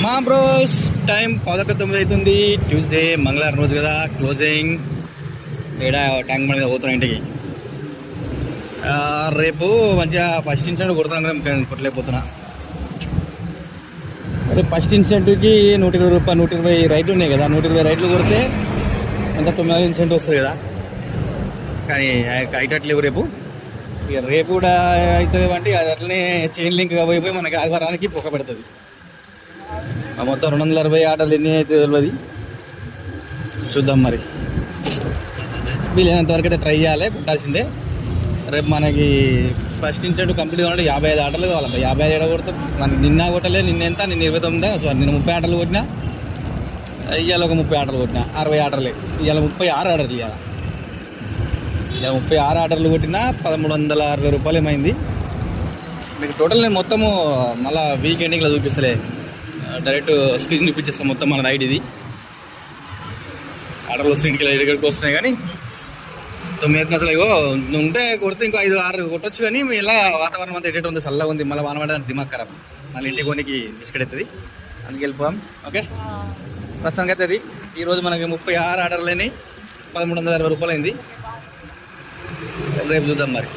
మా bros time 11:09 అవుతుంది. Tuesday మంగళవారం రోజు కదా, క్లోజింగ్ ఇక్కడ ట్యాంక్ బండ్ మీద పోతున్నాం ఇంటికి. రేపు మంచిగా ఫస్ట్ ఇన్సెంట్ కొడుతున్నాను కదా, కొట్టలేకపోతున్నా. రేపు ఫస్ట్ ఇన్సెంట్కి 120 రూపాయలు, 120 రైట్లు ఉన్నాయి కదా, 120 రైట్లు కొడితే ఎంత 9 ఇన్సెంట్ వస్తుంది కదా. కానీ అయిటట్లేవు రేపు. ఇక రేపు కూడా అవుతుంది అంటే అది అట్లనే చైన్ లింక్గా పోయిపోయి మనకి ఆదివారానికి పొక్క పెడుతుంది. మొత్తం 260 ఆర్డర్లు ఎన్ని అయితే తెలియదు, చూద్దాం. మరి వీలైనంత వరకు అయితే ట్రై చేయాలి, పెట్టాల్సిందే. రేపు మనకి ఫస్ట్ ఇన్సెంట్ కంప్లీట్ కావాలంటే 55 ఆర్డర్లు కావాలి. 55 ఏడ కొడతాం. మనకి నిన్న కొట్టలే, నిన్న ఎంత, నిన్న 29 సారీ నిన్న 30 ఆర్డర్లు కొట్టినా, ఇవాళ ఒక 30 ఆర్డర్లు కొట్టినా, 60 ఆర్డర్లే. ఇవాళ 36 ఆర్డర్లు. ఇవాళ 36 ఆర్డర్లు కొట్టినా 1360 రూపాయలు ఏమైంది. మీకు టోటల్ నేను మొత్తము మళ్ళీ వీక్ ఎండింగ్లో చూపిస్తలే, డైరెక్ట్ స్క్రీన్ చూపించేస్తాం మొత్తం మన రైడ్. ఇది ఆర్డర్లు స్క్రీన్కి దగ్గరికి వస్తున్నాయి, కానీ 9 అసలు ఇగో ఉంటే కొడితే ఇంకో 5-6 కొట్టొచ్చు. కానీ ఇలా వాతావరణం అంతా ఎటేట్ ఉంది, చల్లగా ఉంది. మళ్ళీ వానపడడానికి దిమాగ్ ఖరాబ్, మళ్ళీ ఇంటికి కొనికి బిస్కెట్ అవుతుంది, అందుకు వెళ్ళిపోదాం. ఓకే, ప్రస్తుతానికి అయితే అది ఈరోజు మనకి 36 ఆర్డర్లు అయినాయి, 1360 రూపాయలు అయింది. రేపు చూద్దాం మరి.